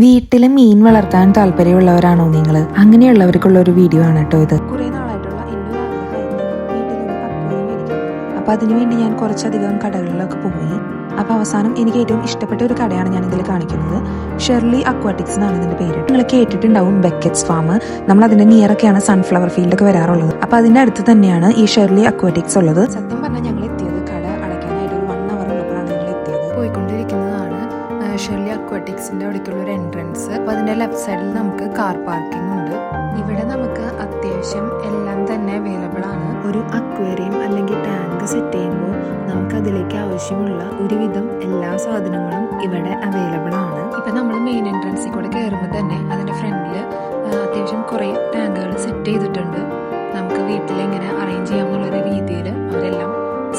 വീട്ടിൽ മീൻ വളർത്താൻ താല്പര്യമുള്ളവരാണോ നിങ്ങൾ? അങ്ങനെയുള്ളവർക്കുള്ള ഒരു വീഡിയോ ആണ് കേട്ടോ ഇത്. കുറേ നാളായിട്ടുള്ള എൻ്റെ ഒരു ആഗ്രഹമായിരുന്നു വീട്ടിലൊരു അക്വേറിയം മേടിക്കുന്നത്. അപ്പോൾ അതിനുവേണ്ടി ഞാൻ കുറച്ചധികം കടകളിലൊക്കെ പോയി. അപ്പോൾ അവസാനം എനിക്ക് ഏറ്റവും ഇഷ്ടപ്പെട്ട ഒരു കടയാണ് ഞാൻ ഇതിൽ കാണിക്കുന്നത്. ഷെർലി അക്വാട്ടിക്സ് എന്നാണ് ഇതിന്റെ പേര്. നിങ്ങൾ കേട്ടിട്ടുണ്ടാവും ബെക്കറ്റ്സ് ഫാം. നമ്മൾ അതിന്റെ നിയറൊക്കെയാണ് സൺഫ്ലവർ ഫീൽഡൊക്കെ വരാറുള്ളത്. അപ്പോൾ അതിന്റെ അടുത്ത് തന്നെയാണ് ഈ ഷെർലി അക്വാട്ടിക്സ് ഉള്ളത്. സത്യം പറഞ്ഞാൽ ഞങ്ങൾ എത്തിയത് കട അടയ്ക്കാനായിട്ട് ഒരു 1 hour ഉള്ളപ്പോഴാണ് ഞങ്ങൾ എത്തിയത്. പോയിക്കൊണ്ടിരിക്കുന്നതാണ് ഷെർലി അക്വാട്ടിക്സിന്റെ അവിടേക്കുള്ള ഒരു എൻട്രൻസ്. അപ്പോൾ അതിന്റെ ലെഫ്റ്റ് സൈഡിൽ നമുക്ക് കാർ പാർക്കിംഗ് ഉണ്ട്. ഇവിടെ നമുക്ക് അത്യാവശ്യം എല്ലാം തന്നെ അവൈലബിൾ ആണ്. ഒരു അക്വേറിയം അല്ലെങ്കിൽ ടാങ്ക് സെറ്റ് ചെയ്യുമ്പോൾ നമുക്ക് അതിലേക്ക് ആവശ്യമുള്ള ഒരുവിധം എല്ലാ സാധനങ്ങളും ഇവിടെ അവൈലബിൾ ആണ്. ഇപ്പൊ നമ്മൾ മെയിൻ എൻട്രൻസിൽ കൂടെ കയറുമ്പോൾ തന്നെ അതിന്റെ ഫ്രണ്ടിൽ അത്യാവശ്യം കുറേ ടാങ്കുകൾ സെറ്റ് ചെയ്തിട്ടുണ്ട്. നമുക്ക് വീട്ടിൽ എങ്ങനെ അറേഞ്ച് ചെയ്യാം എന്നുള്ളൊരു രീതിയിൽ അവരെല്ലാം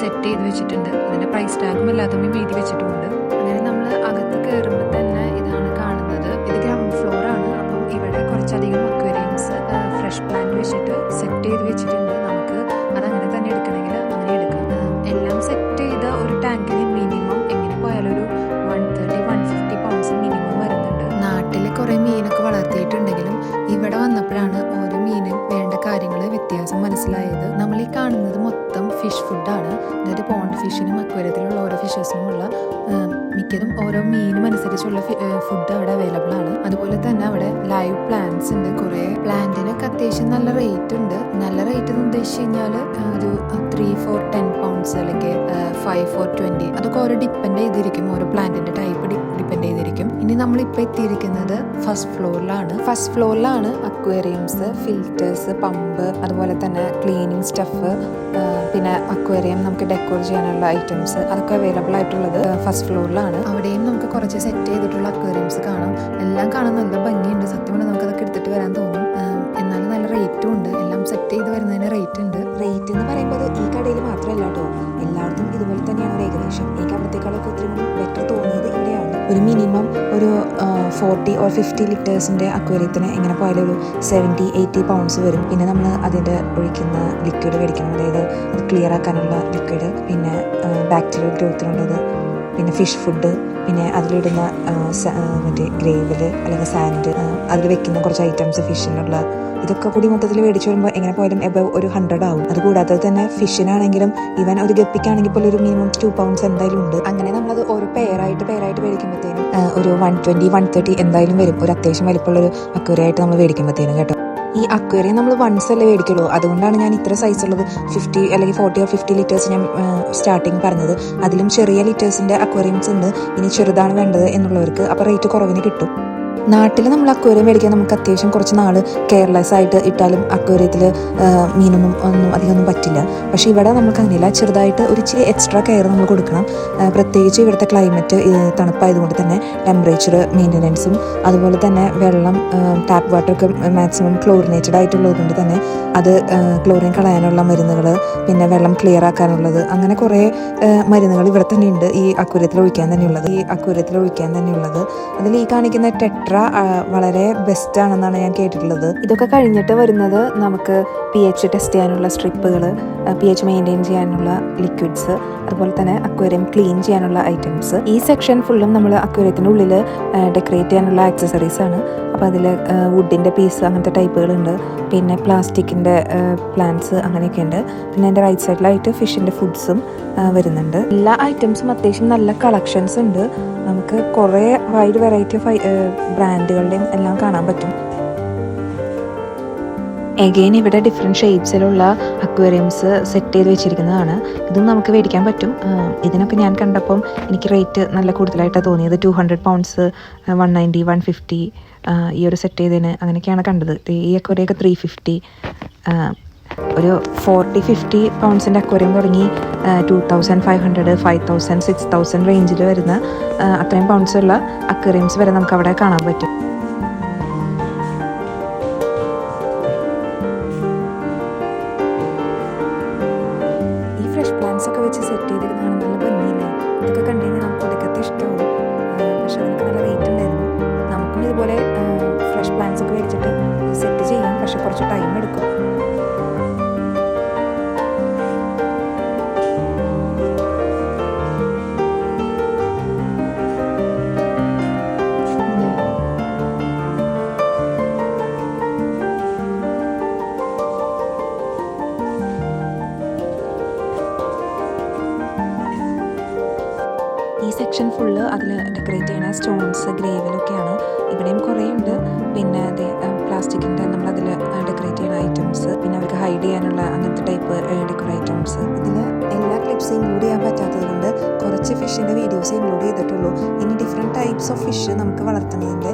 സെറ്റ് ചെയ്ത് വെച്ചിട്ടുണ്ട്. അതിന്റെ പ്രൈസ് ടാഗും എല്ലാത്തും എഴുതി വെച്ചിട്ടുണ്ട്. അങ്ങനെ നമ്മൾ അകത്ത് കയറുമ്പോൾ തന്നെ ഇതാണ് കാണുന്നത്. ഇത് ഗ്രൗണ്ട് ഫ്ലോർ ആണ്. അപ്പം ഇവിടെ കുറച്ചധികം അക്വേറിയംസ് ഫ്രഷ് പ്ലാന്റ് വെച്ചിട്ട് സെറ്റ് ചെയ്ത് വെച്ചിട്ടുണ്ട്. നമുക്ക് അതങ്ങനെ തന്നെ എടുക്കണമെങ്കിൽ അങ്ങനെ എടുക്കാം. എല്ലാം സെറ്റ് ചെയ്ത ഒരു ടാങ്കിന് മിനിമം എങ്ങനെ പോയാലും ഒരു 130-150 പൗണ്ട്സ് മിനിമം വരുന്നുണ്ട്. നാട്ടിൽ കുറേ മീനൊക്കെ വളർത്തിയിട്ടുണ്ടെങ്കിലും ഇവിടെ വന്നപ്പോഴാണ് ഓരോ മീനും വേണ്ട കാര്യങ്ങൾ വ്യത്യാസം മനസ്സിലായത്. നമ്മൾ ഈ കാണുന്നത് മൊത്തം ഫിഷ് ഫുഡാണ്. അതായത് പോണ്ട് ഫിഷിനും അക്വേറിയത്തിലുള്ള ഓരോ ഫിഷസിനുമുള്ള മിക്കതും ഓരോ മീനും അനുസരിച്ചുള്ള ഫുഡ് അവിടെ അവൈലബിൾ ആണ്. അതുപോലെ തന്നെ അവിടെ ലൈവ് പ്ലാന്റ്സ് ഉണ്ട്. കുറേ പ്ലാന്റിനൊക്കെ അത്യാവശ്യം നല്ല റേറ്റ് ഉണ്ട്. നല്ല റേറ്റ് എന്ന് ഉദ്ദേശിച്ച് കഴിഞ്ഞാൽ ഒരു 3-4-10 പൗണ്ട്സ് അല്ലെങ്കിൽ 5-4-20 അതൊക്കെ ഓരോ ഡിപ്പെൻഡ് ചെയ്തിരിക്കും. ഓരോ പ്ലാന്റിന്റെ ടൈപ്പ് ഡിപ്പെൻഡ് ചെയ്തിരിക്കും. ഇനി നമ്മളിപ്പോൾ എത്തിയിരിക്കുന്നത് ഫസ്റ്റ് ഫ്ലോറിലാണ് അക്വേറിയംസ്, ഫിൽറ്റേഴ്സ്, പമ്പ്, അതുപോലെ തന്നെ ക്ലീനിങ് സ്റ്റഫ്, പിന്നെ അക്വേറിയം നമുക്ക് ഡെക്കോർ ചെയ്യാനുള്ള ഐറ്റംസ് അതൊക്കെ അവൈലബിൾ ആയിട്ടുള്ളത് ഫസ്റ്റ് ഫ്ലോറിലാണ്. അവിടെയും നമുക്ക് കുറച്ച് സെറ്റ് ചെയ്തിട്ടുള്ള അക്വേറിയംസ് കാണാം. എല്ലാം കാണാൻ നല്ല ഭംഗിയുണ്ട്. സത്യം പറഞ്ഞാൽ നമുക്കതൊക്കെ എടുത്തിട്ട് വരാൻ തോന്നും. എന്നാലും നല്ല റേറ്റും ഉണ്ട്. എല്ലാം സെറ്റ് ചെയ്ത് വരുന്നതിന് റേറ്റ് ഉണ്ട്. റേറ്റ് എന്ന് പറയുമ്പോൾ ഈ കടയിൽ മാത്രമല്ല കേട്ടോ, എല്ലായിടത്തും ഇതുപോലെ തന്നെയാണ് ഏകദേശം. എനിക്ക് അവിടത്തേക്കാളൊക്കെ ഒത്തിരി കൂടി ബെറ്റർ തോന്നിയത് ഇവിടെയാണ്. ഒരു മിനിമം ഒരു 40-50 ലിറ്റേഴ്സിൻ്റെ അക്വേറിയത്തിന് എങ്ങനെ പോയാലും ഒരു 70-80 പൗണ്ട്സ് വരും. പിന്നെ നമ്മൾ അതിൻ്റെ ഒഴിക്കുന്ന ലിക്വിഡ് മേടിക്കണം. അതായത് അത് ക്ലിയർ ആക്കാനുള്ള ലിക്വിഡ്, പിന്നെ ബാക്ടീരിയൽ ഗ്രോത്തിനുള്ളത്, പിന്നെ ഫിഷ് ഫുഡ്, പിന്നെ അതിലിടുന്ന മറ്റേ ഗ്രേവില് അല്ലെങ്കിൽ സാൻഡ്, അതിൽ വെക്കുന്ന കുറച്ച് ഐറ്റംസ് ഫിഷിനുള്ള, ഇതൊക്കെ കൂടി മൊത്തത്തിൽ മേടിച്ചു വരുമ്പോൾ എങ്ങനെ പോയാലും എബവ് ഒരു 100 ആവും. അതുകൂടാതെ തന്നെ ഫിഷിനാണെങ്കിലും ഈവൻ ഒരു ഗപ്പിക്കാണെങ്കിൽ പോലും ഒരു മിനിമം 2 പൗണ്ട്സ് എന്തായാലും ഉണ്ട്. അങ്ങനെ നമ്മളത് ഓരോ പെയറായിട്ട് മേടിക്കുമ്പോഴത്തേനും ഒരു 120-130 എന്തായാലും വരും. ഒരു അത്യാവശ്യം വലിപ്പമുള്ളൊരു അക്വേറിയമായിട്ട് നമ്മൾ മേടിക്കുമ്പോഴത്തേനും കേട്ടോ. ഈ അക്വേറിയം നമ്മൾ വൺസ് അല്ലേ മേടിക്കുള്ളൂ. അതുകൊണ്ടാണ് ഞാൻ ഇത്ര സൈസ് ഉള്ളത് 50 അല്ലെങ്കിൽ 40-50 ലിറ്റേഴ്സ് ഞാൻ സ്റ്റാർട്ടിങ് പറഞ്ഞത്. അതിലും ചെറിയ ലിറ്റേഴ്സിൻ്റെ അക്വേറിയംസ് ഉണ്ട്. ഇനി ചെറുതാണ് വേണ്ടത് എന്നുള്ളവർക്ക് അപ്പോൾ റേറ്റ് കുറവിന് കിട്ടും. നാട്ടിൽ നമ്മൾ അക്വേറിയം മേടിക്കാൻ നമുക്ക് അത്യാവശ്യം കുറച്ച് നാൾ കെയർലെസ് ആയിട്ട് ഇട്ടാലും അക്വേറിയത്തിൽ മീനൊന്നും അധികമൊന്നും പറ്റില്ല. പക്ഷേ ഇവിടെ നമുക്ക് അങ്ങനെയില്ല. ചെറുതായിട്ട് ഒരു ഇച്ചിരി എക്സ്ട്രാ കെയർ നമ്മൾ കൊടുക്കണം. പ്രത്യേകിച്ച് ഇവിടുത്തെ ക്ലൈമറ്റ് തണുപ്പായതുകൊണ്ട് തന്നെ ടെമ്പറേച്ചർ മെയിൻ്റനൻസും, അതുപോലെ തന്നെ വെള്ളം ടാപ്പ് വാട്ടറൊക്കെ മാക്സിമം ക്ലോറിനേറ്റഡ് ആയിട്ടുള്ളത് കൊണ്ട് തന്നെ അത് ക്ലോറിൻ കളയാനുള്ള മരുന്നുകൾ, പിന്നെ വെള്ളം ക്ലിയർ ആക്കാനുള്ളത്, അങ്ങനെ കുറേ മരുന്നുകൾ ഇവിടെ തന്നെ ഉണ്ട് ഈ അക്വേറിയത്തിൽ ഒഴിക്കാൻ തന്നെയുള്ളത്. അതിൽ ഈ കാണിക്കുന്ന ടെട്ര വളരെ ബെസ്റ്റ് ആണെന്നാണ് ഞാൻ കേട്ടിട്ടുള്ളത്. ഇതൊക്കെ കഴിഞ്ഞിട്ട് വരുന്നത് നമുക്ക് pH ടെസ്റ്റ് ചെയ്യാനുള്ള സ്ട്രിപ്പുകൾ, pH മെയിൻറ്റെയിൻ ചെയ്യാനുള്ള ലിക്വിഡ്സ്, അതുപോലെ തന്നെ അക്വേറിയം ക്ലീൻ ചെയ്യാനുള്ള ഐറ്റംസ്. ഈ സെക്ഷൻ ഫുള്ളും നമ്മൾ അക്വേറിയത്തിൻ്റെ ഉള്ളിൽ ഡെക്കറേറ്റ് ചെയ്യാനുള്ള ആക്സസറീസ് ആണ്. അപ്പോൾ അതിൽ വുഡിൻ്റെ പീസ് അങ്ങനത്തെ ടൈപ്പുകളുണ്ട്. പിന്നെ പ്ലാസ്റ്റിക്കിൻ്റെ പ്ലാന്റ്സ് അങ്ങനെയൊക്കെ ഉണ്ട്. പിന്നെ എൻ്റെ റൈറ്റ് സൈഡിലായിട്ട് ഫിഷിൻ്റെ ഫുഡ്സും വരുന്നുണ്ട്. എല്ലാ ഐറ്റംസും അത്യാവശ്യം നല്ല കളക്ഷൻസ് ഉണ്ട്. നമുക്ക് കുറേ വൈഡ് വെറൈറ്റി ഓഫ് ബ്രാൻഡുകളുടെയും എല്ലാം കാണാൻ പറ്റും. എഗെയിൻ ഇവിടെ ഡിഫറെൻറ്റ് ഷേപ്സിലുള്ള അക്വേറിയംസ് സെറ്റ് ചെയ്ത് വെച്ചിരിക്കുന്നതാണ്. ഇതും നമുക്ക് മേടിക്കാൻ പറ്റും. ഇതിനൊക്കെ ഞാൻ കണ്ടപ്പം എനിക്ക് റേറ്റ് നല്ല കൂടുതലായിട്ടാണ് തോന്നിയത്. 200 പൗണ്ട്സ്, 190-150 ഈ ഒരു സെറ്റ് ചെയ്തതിന് അങ്ങനെയൊക്കെയാണ് കണ്ടത്. ഈ അക്വേറിയൊക്കെ 350. ഒരു 40-50 പൗണ്ട്സിൻ്റെ അക്വേറിയം തുടങ്ങി 2500, 5000, 6000 റേഞ്ചിൽ വരുന്ന അത്രയും പൗണ്ട്സ് ഉള്ള അക്വേറിയംസ് വരെ നമുക്ക് അവിടെ കാണാൻ പറ്റും. ഈ ഫ്രഷ് പ്ലാന്റ്സ് ഒക്കെ വെച്ച് സെറ്റ് ചെയ്തിരുന്നതാണ് നല്ല ഭംഗിയില്ലേ. ഇതൊക്കെ കണ്ടു കഴിഞ്ഞാൽ നമുക്ക് ഒടുക്കത്തെ ഇഷ്ടമാവും. പക്ഷെ അതിനൊക്കെ നല്ല റേറ്റ് ഉണ്ടായിരുന്നു. നമുക്കും ഇതുപോലെ ഫ്രഷ് പ്ലാന്റ്സ് ഒക്കെ വെച്ചിട്ട് സെറ്റ് ചെയ്യാം. പക്ഷെ കുറച്ച് ടൈം എടുക്കും. ഐറ്റംസ് ഗ്രേവിലൊക്കെയാണ്. ഇവിടെയും കുറേ ഉണ്ട്. പിന്നെ അതെ പ്ലാസ്റ്റിക്കിൻ്റെ നമ്മളതിൽ ഡെക്കറേറ്റ് ചെയ്യുന്ന ഐറ്റംസ്, പിന്നെ അവർക്ക് ഹൈഡ് ചെയ്യാനുള്ള അങ്ങനത്തെ ടൈപ്പ് ഡെക്കോർ ഐറ്റംസ്. ഇതിൽ എല്ലാ ക്ലിപ്സ് ഇൻക്ലൂഡ് ചെയ്യാൻ പറ്റാത്തത് കൊണ്ട് കുറച്ച് ഫിഷിൻ്റെ വീഡിയോസ് ഇൻക്ലൂഡ് ചെയ്തിട്ടുള്ളൂ. ഇനി ഡിഫറെൻറ്റ് ടൈപ്സ് ഓഫ് ഫിഷ് നമുക്ക് വളർത്തുന്നതിൻ്റെ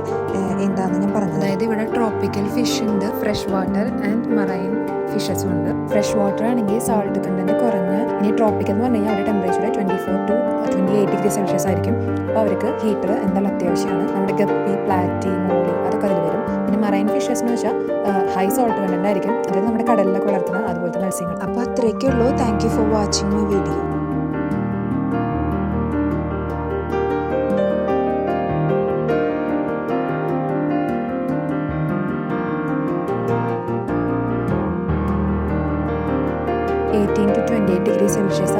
എന്താണെന്ന് ഞാൻ പറഞ്ഞത്. അതായത് ഇവിടെ ട്രോപ്പിക്കൽ ഫിഷ് ഉണ്ട്, ഫ്രഷ് വാട്ടർ ആൻഡ് മറൈൻ ഫിഷസും ഉണ്ട്. ഫ്രഷ് വാട്ടർ ആണെങ്കിൽ സാൾട്ട് കണ്ടന്റ് കുറഞ്ഞ. ഇനി ട്രോപ്പിക്കൽ എന്ന് പറഞ്ഞു കഴിഞ്ഞാൽ അവരുടെ ടെമ്പറേച്ചർ 24 to 28 ഡിഗ്രി സെൽഷ്യസ് ആയിരിക്കും. അപ്പോൾ അവർക്ക് ഹീറ്റർ എന്തായാലും അത്യാവശ്യമാണ്. നമ്മുടെ ഗപ്പി, പ്ലാറ്റി, മോളി അതൊക്കെ അതിൽ വരും. പിന്നെ മറൈൻ ഫിഷസ് എന്ന് വെച്ചാൽ ഹൈ സോൾട്ട് കണ്ടന്റ് ആയിരിക്കും. അതായത് നമ്മുടെ കടലിലൊക്കെ വളർത്തുന്ന അതുപോലത്തെ മത്സ്യങ്ങൾ. അപ്പോൾ അത്രയൊക്കെ ഉള്ളൂ. Thank you for watching my video. to 28 degree Celsius